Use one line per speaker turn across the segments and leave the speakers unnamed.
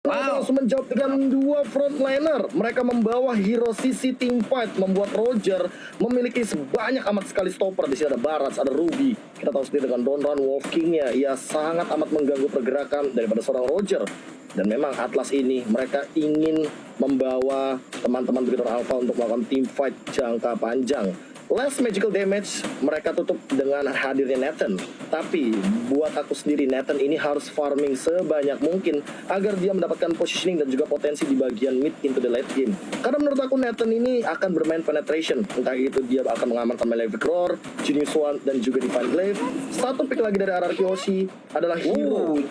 Mereka langsung menjawab dengan dua frontliner. Mereka membawa hero sisi teamfight, membuat Roger memiliki sebanyak amat sekali stopper. Di sini ada Barats, ada Ruby. Kita tahu sendiri dengan Donran Wolf King-nya, ia sangat amat mengganggu pergerakan daripada seorang Roger. Dan memang Atlas ini mereka ingin membawa teman-teman Beacon Alpha untuk melakukan teamfight jangka panjang. Less magical damage mereka tutup dengan hadirnya Nathan. Tapi buat aku sendiri, Nathan ini harus farming sebanyak mungkin agar dia mendapatkan positioning dan juga potensi di bagian mid into the late game. Karena menurut aku Nathan ini akan bermain penetration. Entah itu dia akan mengamankan Malefic Roar, Genius One, dan juga Divine Glaive. Satu pick lagi dari RRQ Hoshi adalah hero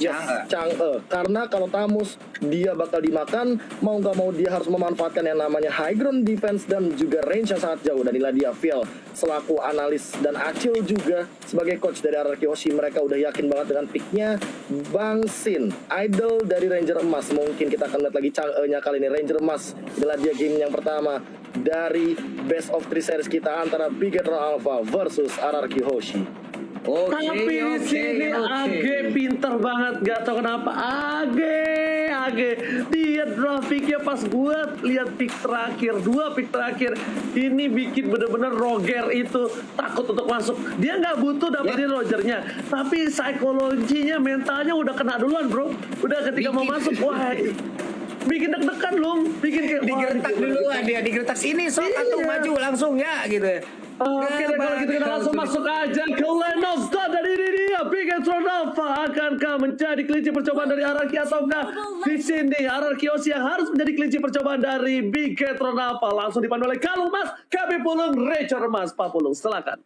Chang'e. Karena kalau Tamus dia bakal dimakan, mau nggak mau dia harus memanfaatkan yang namanya high ground defense dan juga range yang sangat jauh. Dan inilah dia Phil selaku analis dan Acil juga sebagai coach dari RRQ Hoshi. Mereka udah yakin banget dengan picknya Bang Sin, idol dari Ranger Emas. Mungkin kita akan lihat lagi Chang'e-nya kali ini. Ranger Emas inilah dia game yang pertama dari best of 3 series kita antara Beacon Alpha versus RRQ Hoshi.
Tapi di sini Age pinter banget, gak tau kenapa Age dia draft picknya pas gue lihat pick terakhir, 2 pick terakhir ini bikin bener-bener Roger itu takut untuk masuk. Dia nggak butuh dapetin Rogernya, tapi psikologinya, mentalnya udah kena duluan bro. Udah ketika mau masuk, wah bikin deg-degan loh, bikin kayak
digertak duluan dia, digertak sini sok atau maju langsung ya gitu ya.
Oke, kalau gitu kita langsung masuk aja ke Land of God. Dan ini dia Beacon Alpha. Akankah menjadi kelinci percobaan dari RRQ ataukah di sini RRQ Hoshi yang harus menjadi kelinci percobaan dari Beacon Alpha? Langsung dipandu oleh Kalung Mas, Kami Pulung, Ranger Mas, Pak Pulung, silakan.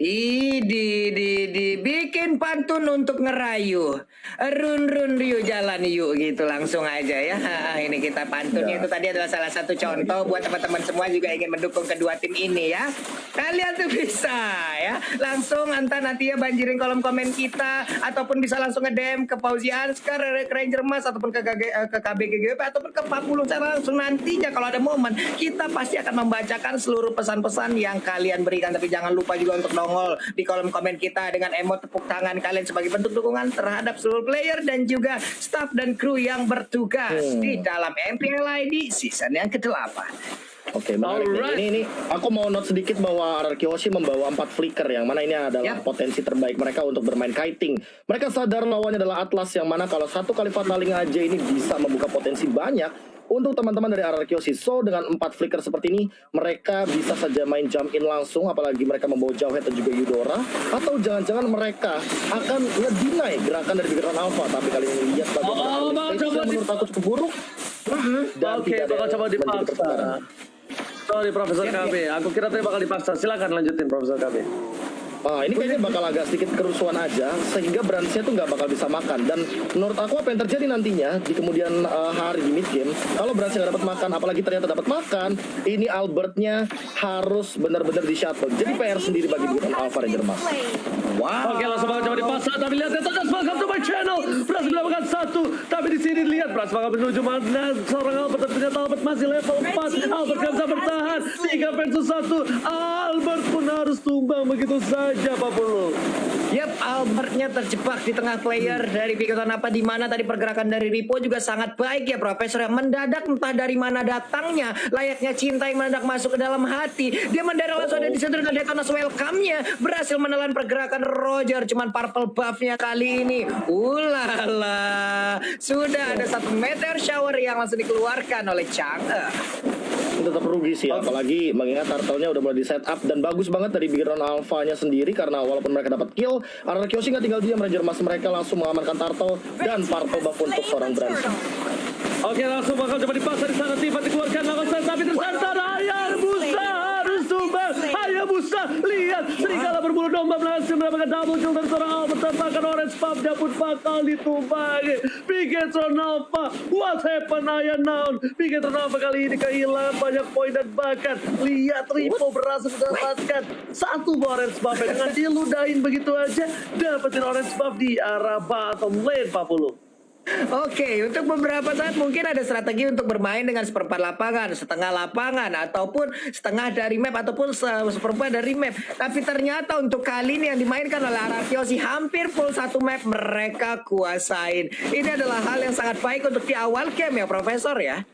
Bikin pantun untuk ngerayu. Run yuk jalan yuk gitu langsung aja ya. Ini kita pantunnya itu tadi adalah salah satu contoh buat teman-teman semua juga ingin mendukung kedua tim ini ya. Kalian tuh bisa ya langsung nanti ya banjirin kolom komen kita ataupun bisa langsung nge-DM ke Fauzi Anskar, Ranger Mas ataupun ke KBGGP ataupun ke Pak Pulung secara langsung. Nantinya kalau ada momen kita pasti akan membacakan seluruh pesan-pesan yang kalian berikan. Tapi jangan lupa juga untuk nongol di kolom komen kita dengan emot tepuk tangan kalian sebagai bentuk dukungan terhadap seluruh player dan juga staff dan kru yang bertugas di dalam MPL ID season yang ke-8.
Oke, menarik. Ini aku mau note sedikit bahwa RRQ Hoshi membawa 4 flicker yang mana ini adalah potensi terbaik mereka untuk bermain kiting. Mereka sadar lawannya adalah Atlas yang mana kalau satu kali fataling aja ini bisa membuka potensi banyak untuk teman-teman dari RRQ Hoshi. So dengan 4 flicker seperti ini mereka bisa saja main jump in langsung, apalagi mereka membawa Jauhead dan juga Eudora, atau jangan-jangan mereka akan ngedinai gerakan dari Beacon Alpha. Tapi kali ini lihat bagaimana menurut aku cukup buruk. Dan
Oke, bakal coba dipaksa. Sorry Profesor KB, aku kira tadi bakal dipaksa. Silakan lanjutin Profesor KB.
Ini kayaknya bakal agak sedikit kerusuhan aja, sehingga Brandsnya tuh nggak bakal bisa makan. Dan menurut aku apa yang terjadi nantinya di kemudian hari di mid game, kalau Brandsnya nggak dapat makan, apalagi ternyata dapat makan, ini Albertnya harus benar-benar di shuttle. Jadi PR sendiri bagi Beacon Alpha Ranger Mas.
Wow. Oke, langsung bakal coba dipaksa. Tapi lihat ya, welcome to my channel. Berhasil mendapatkan 1. Tapi di sini lihat berhasil bakal menuju mana seorang Albert. Ternyata Albert masih level 4. Albert kan bisa bertahan. 3 versus 1. Albert pun harus tumbang begitu saja, Pak Pulung.
Yap, Albertnya terjebak di tengah player dari Beacon Alpha, di mana tadi pergerakan dari Ripo juga sangat baik ya Profesor, yang mendadak entah dari mana datangnya, layaknya cinta yang mendadak masuk ke dalam hati. Dia mendadak langsung ada di situ dengan Detonas welcome-nya, berhasil menelan pergerakan Roger. Cuman purple buff-nya kali ini, ulala, sudah ada 1 meteor shower yang langsung dikeluarkan oleh Chang'e.
Tetap rugi sih, apalagi mengingat turtle-nya udah mulai di setup dan bagus banget dari Beacon Alpha-nya sendiri, karena walaupun mereka dapat kill, RRQ Hoshi nggak tinggal diam. Ranger Mas mereka langsung mengamankan turtle dan purple buff untuk seorang Brands.
Oke, langsung bakal coba dipaksa di sana, tiba dikeluarkan langsung, tapi ternyata Hayabusa harus tumbang. Hayabusa, lihat serigala berbulu domba berhasil mendapatkan double kill dari seorang Albert. Tampakan orange puff-nya pun bakal ditumbangi. Beacon Alpha, what happened ayah naon? Beacon Alpha kali ini kehilangan banyak poin dan bahkan lihat Ripo berhasil mendapatkan 1 orange buff dengan diludahin begitu aja, dapetin orange buff di arah bottom lane, Pak Pulung.
Oke, untuk beberapa saat mungkin ada strategi untuk bermain dengan seperempat lapangan, setengah lapangan, ataupun setengah dari map, ataupun seperempat dari map. Tapi ternyata untuk kali ini yang dimainkan oleh Arakiosi hampir full satu map mereka kuasain. Ini adalah hal yang sangat baik untuk di awal game ya, Profesor ya.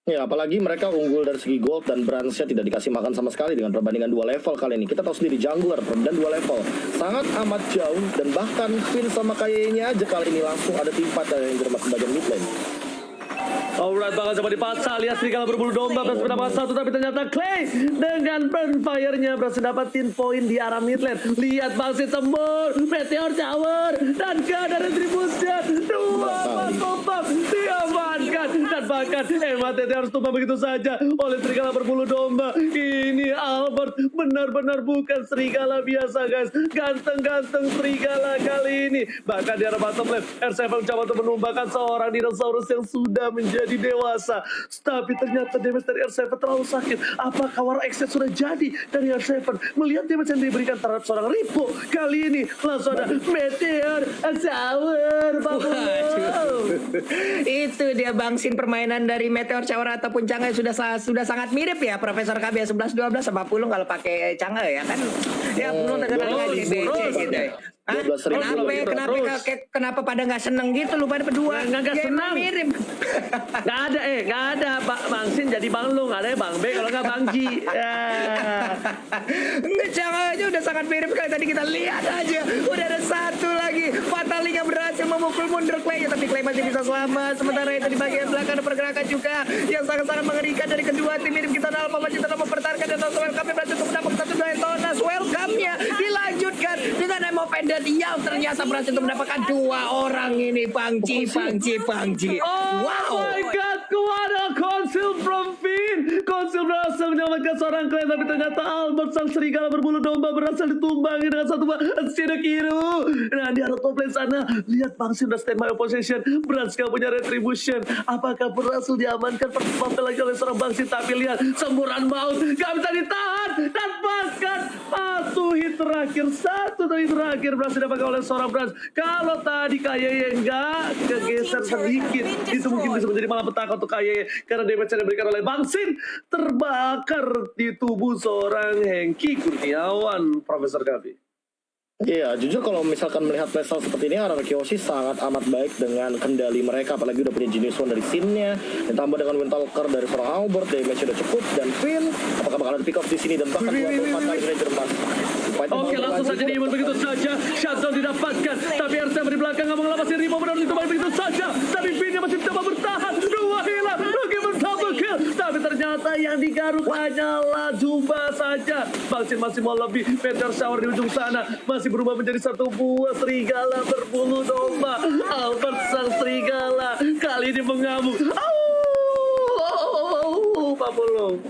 Ya, apalagi mereka unggul dari segi gold dan branch-nya tidak dikasih makan sama sekali dengan perbandingan 2 level kali ini. Kita tahu sendiri jungler dan 2 level sangat amat jauh, dan bahkan Finn sama kayaknya aja kali ini langsung ada tim fight yang bermain bagian mid lane.
Alright, bakal coba dipaksa. Lihat serigala berbulu domba berhasil mendapat satu, tapi ternyata Clay dengan Burnfire-nya berhasil dapatin poin di arah mid lane. Lihat Bangsit sembur, Meteor Shower, dan gak ada retribution. Dua pas diamankan, dan bahkan MHTT harus tumbang begitu saja oleh serigala berbulu domba. Ini Albert benar-benar bukan serigala biasa, guys. Ganteng-ganteng serigala kali ini. Bahkan di arah bottom lane, R7 mencoba untuk menumbangkan seorang dinosaurus yang sudah menjadi dewasa. Tapi ternyata damage dari R7 terlalu sakit. Apakah War Exit sudah jadi dari R7? Melihat damage yang diberikan terhadap seorang Ripo kali ini, langsung ada Meteor Shower.
Itu dia Bangsin, permainan dari Meteor Shower ataupun Chang'e sudah sangat mirip ya, Profesor KB 11-12 sama Pulung kalau pakai Chang'e ya kan. Ya Pulung terkenal dengan DBC gitu. Hah?
12.000
Kenapa pada nggak seneng gitu lu pada berdua?
Nggak senang.
Mirip.
Nggak ada Pak Bangsin jadi Bang Lu, nggak ada Bang B kalau nggak Bang Ji. Ya.
Nggak, Chang'e aja udah sangat mirip kali tadi kita lihat aja. Udah ada satu lagi. Fataliga berhasil memukul mundur Clay, tapi Clay masih bisa selamat. Sementara itu di bagian belakang ada pergerakan juga yang sangat-sangat mengerikan dari kedua tim. Mirip kita dalam masih tetap mempertahankan dan welcome berhasil untuk mendapat satu Daytonas. Welcome-nya dilanjutkan dengan Emo Pendant yang ternyata berhasil untuk mendapatkan dua orang ini. Bangci.
Oh my God, keluar Conceal from Finn. Conceal berhasil menyelamatkan seorang klien, tapi ternyata Albert sang serigala berbulu domba berhasil ditumbangi dengan satu Shidokiru. Nah, di arah top lane sana, lihat Bangsin udah stand by opposition. Brans gak punya retribution. Apakah berhasil diamankan pertama lagi oleh seorang Bangsin? Tapi lihat, semburan maut gak bisa ditahan. Dan bahkan satu hit terakhir berhasil dapatkan oleh seorang Brans. Kalau tadi Kayeye enggak kegeser sedikit, itu mungkin bisa menjadi malapetaka untuk Kayeye, karena damage yang diberikan oleh Bangsin terbakar di tubuh seorang Hengki Kurniawan, Profesor Gabi.
Iya, jujur kalau misalkan melihat playstyle seperti ini, Arakiosi sangat amat baik dengan kendali mereka, apalagi udah punya Genius One dari Sin-nya, ditambah dengan Windtalker dari seorang Albert, damage udah cukup, dan Finn, apakah bakal ada pick off di sini, dan bahkan 24 kali Ranger Mas.
Oke, langsung saja diimun begitu saja, shutdown didapatkan, tapi RCM di belakang nggak mengelapasi Rimo, benar itu begitu saja, tapi Finn masih mencoba bertahan, dua hilang, double kill, tapi ternyata yang digaruk hanyalah Jumba saja. Bangsin masih mau lebih, Meteor Shower di ujung sana, masih berubah menjadi satu buah serigala berbulu domba. Albert sang serigala kali ini mengamuk. Pak Pulung.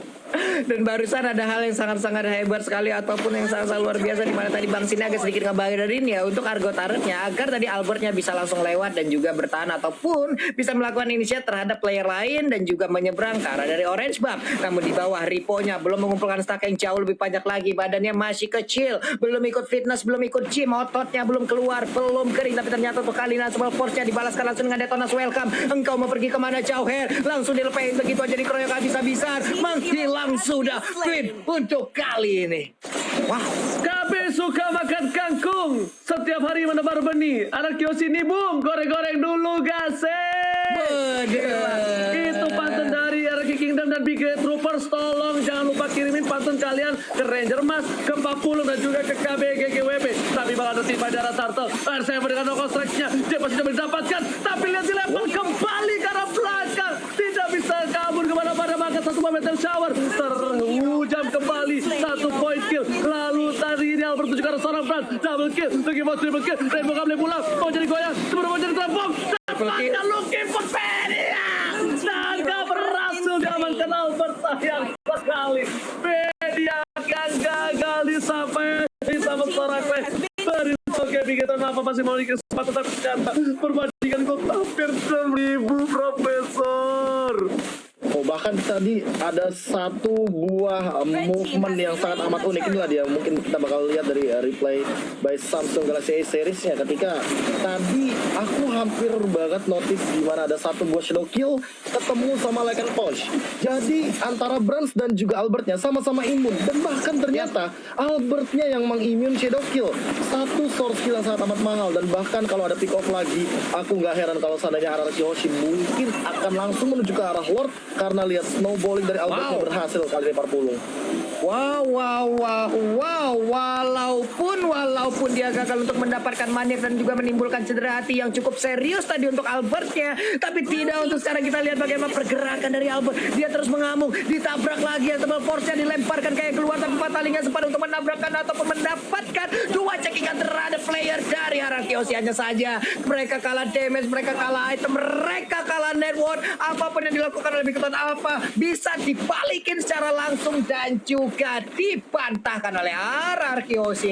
Dan barusan ada hal yang sangat-sangat hebat sekali ataupun yang sangat luar biasa, di mana tadi Bang Sin agak sedikit ngebayarin ya untuk Argo Turret-nya agar tadi Albertnya bisa langsung lewat dan juga bertahan ataupun bisa melakukan initiate terhadap player lain dan juga menyeberang ke arah dari Orange Buff. Namun di bawah Ripo-nya belum mengumpulkan stack yang jauh lebih banyak lagi, badannya masih kecil, belum ikut fitness, belum ikut gym, ototnya belum keluar, belum kering, tapi ternyata untuk kali ini National Force-nya dibalaskan langsung dengan Detonas Welcome. Engkau mau pergi kemana jauh, Her? Langsung dilepain begitu aja, dikeroyok habis-habisan, menghilang sudah fit untuk kali ini. Wow.
KB suka makan kangkung, setiap hari menebar benih. Arakiosi ini bung, goreng-goreng dulu gasek. Itu pantun dari RK Kingdom dan Big Red Troopers. Tolong jangan lupa kirimin pantun kalian ke Ranger Mas, ke 40 dan juga ke KB GGWP. Tapi bakal ada tim pada arah Turtle. R7 dengan no strike-nya, dia pasti sudah mendapatkan. Tapi lihat si level kembali ke arah belakang, tidak bisa kabur kemana-mana. Maka satu Meteor Shower terhujam kembali, satu point kill. Lalu tadi ini Albert juga ada seorang Brand, double kill, lagi mau triple kill. Rainbow Gable pulang, mau jadi goyang, sebelum mau jadi telepon. Dapatkan Lucky Pedia, dan gak berhasil diamankan Albert. Sayang sekali, Pedia akan gagal disampai sama seorang Clay. Oke, begitu kenapa masih mau dikasih kesempatan, tapi ternyata perbandingan itu hampir 1000, Profesor.
Oh, bahkan tadi ada satu buah movement yang sangat amat unik. Inilah dia, mungkin kita bakal lihat dari replay by Samsung Galaxy A series-nya. Ketika tadi aku hampir banget notice di mana ada satu buah shadow kill ketemu sama Like and Punch. Jadi antara Brans dan juga Albertnya sama-sama imun, dan bahkan ternyata Albertnya yang mengimun shadow kill. Satu source kill yang sangat amat mahal, dan bahkan kalau ada pick off lagi, aku nggak heran kalau seandainya Araki Hoshi mungkin akan langsung menuju ke arah Lord, karena lihat snowballing dari Albertnya berhasil kali ini Parpulung.
Walaupun dia gagal untuk mendapatkan manif dan juga menimbulkan cedera hati yang cukup serius tadi untuk Albertnya, tapi tidak untuk sekarang. Kita lihat bagaimana pergerakan dari Albert. Dia terus mengamuk, ditabrak lagi, tebal force-nya dilemparkan kayak keluar tanpa talingan sempat untuk mendapatkan ataupun mendapatkan dua cekikan terhadap player dari Araki Hoshi. Hanya saja mereka kalah damage, mereka kalah item, mereka kalah network. Apapun yang dilakukan oleh Big Ton Alpha bisa dibalikin secara langsung dan juga dibantahkan oleh Araki Hoshi.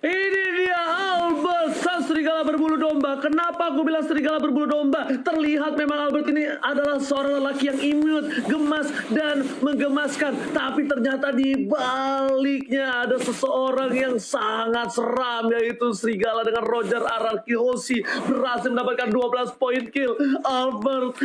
Ini dia Albert, sang serigala berbulu domba. Kenapa aku bilang serigala berbulu domba? Terlihat memang Albert ini adalah seorang lelaki yang imut, gemas, dan menggemaskan. Tapi ternyata di baliknya ada seseorang yang sangat seram, yaitu serigala dengan Roger Araki Hoshi. Berhasil mendapatkan 12 poin kill. Albert.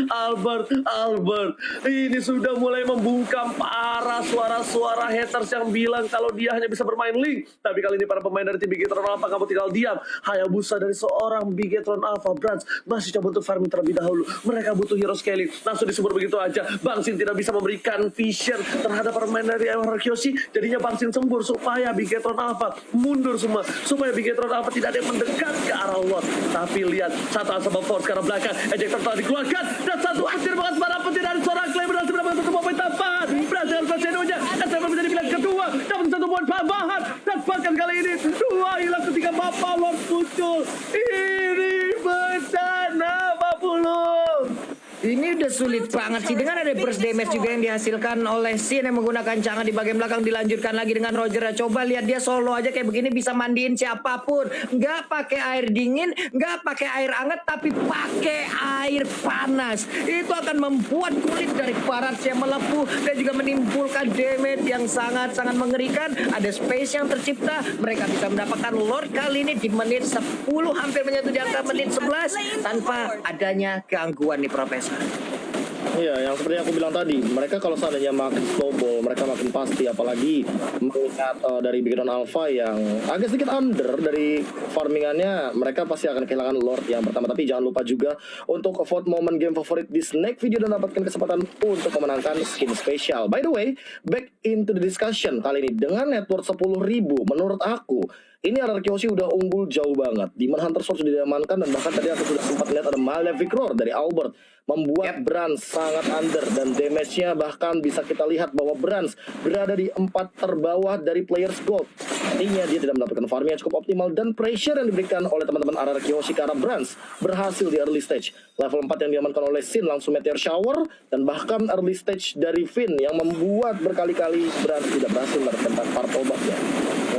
Ini sudah mulai membungkam parah suara-suara haters yang bilang kalau dia hanya bisa bermain Link. Tapi kali ini para pemain dari Bigetron Alpha kamu tinggal diam. Hayabusa dari seorang Bigetron Alpha Brands masih coba untuk farming terlebih dahulu. Mereka butuh hero scaling, langsung disebut begitu aja. Bangsin tidak bisa memberikan vision terhadap pemain dari Araki Hoshi. Jadinya Bangsin sembur supaya Bigetron Alpha mundur semua, supaya Bigetron Alpha tidak ada yang mendekat ke arah Lord. Tapi lihat, satu Asaba Force ke arah belakang, ejector telah dikeluarkan, dan satu akhir banget para petir dari seorang Clay berhasil mendapatkan satu poin tambahan. Berhasil Fasenonya, SMA menjadi pilihan kedua, dapat satu poin tambahan, dan bahkan kali ini dua hilang ketika Bapak Lord muncul. Ini bencana Papulung.
Ini udah sulit banget sih, dengan ada burst damage juga yang dihasilkan oleh Sin yang menggunakan cangan di bagian belakang, dilanjutkan lagi dengan Roger. Coba lihat dia solo aja kayak begini bisa mandiin siapapun, nggak pakai air dingin, nggak pakai air hangat, tapi pakai air panas. Itu akan membuat kulit dari Barats yang melepuh dan juga menimbulkan damage yang sangat-sangat mengerikan. Ada space yang tercipta, mereka bisa mendapatkan Lord kali ini di menit 10, hampir menyentuh di angka menit 11 tanpa adanya gangguan nih Profesor.
Iya, yang seperti yang aku bilang tadi, mereka kalau seandainya makin snowball, mereka makin pasti. Apalagi melihat dari Bigetron Alpha yang agak sedikit under dari farmingannya, mereka pasti akan kehilangan Lord yang pertama. Tapi jangan lupa juga untuk vote momen game favorit di Snake Video dan dapatkan kesempatan untuk memenangkan skin spesial. By the way, back into the discussion kali ini dengan net worth 10.000, menurut aku ini Araki Hoshi udah unggul jauh banget. Demon Hunter Sword sudah diamankan, dan bahkan tadi aku sudah sempat lihat ada Malefic Roar dari Albert membuat Brans sangat under, dan damage-nya bahkan bisa kita lihat bahwa Brans berada di 4 terbawah dari players gold. Artinya dia tidak mendapatkan farming yang cukup optimal, dan pressure yang diberikan oleh teman-teman Araki Hoshi ke arah Brans berhasil di early stage. Level 4 yang diamankan oleh Sin langsung Meteor Shower, dan bahkan early stage dari Finn yang membuat berkali-kali Brans tidak berhasil mendapatkan part obatnya.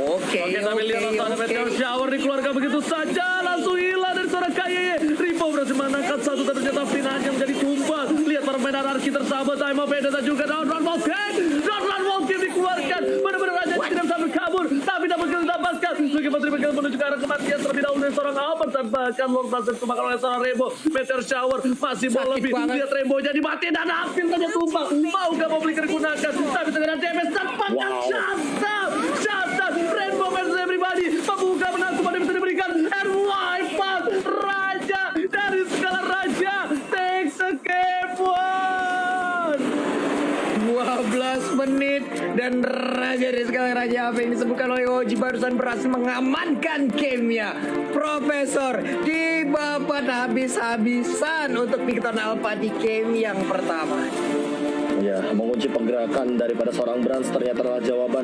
Oke,
Sambil lihat langsung ada Meteor Shower dikeluarkan begitu saja, langsung hilang dari seorang Kaye. Ripo berhasil menangkap satu, tapi ternyata Finn hanya menjadi tumbal. Lihat permainan Araki tersahabat, Time of Eden dan juga Downrun Walking dikeluarkan. Benar-benar aja tidak sampai kabur, tapi dapat didapatkan. Sugi Putri bergerak menuju ke arah kematian terlebih dahulu dari seorang Albert, dan bahkan Lord berhasil dimakan oleh seorang Rebo. Meteor Shower masih mau lebih. Lihat Rebo jadi mati dan Afin saja tumbang. Mau gak mau beli digunakan, tapi terkena damage dan pakai Shazam. Rainbow versus everybody, membuka menang semua bisa diberikan, and wipe out raja dari segala raja, takes a game one.
12 menit dan raja dari segala raja apa yang disebutkan oleh Oji barusan berhasil mengamankan gamenya. Profesor dibabat habis-habisan untuk Bigetron Alpha di game yang pertama.
Ya, menguji pergerakan daripada seorang Brans ternyata adalah jawaban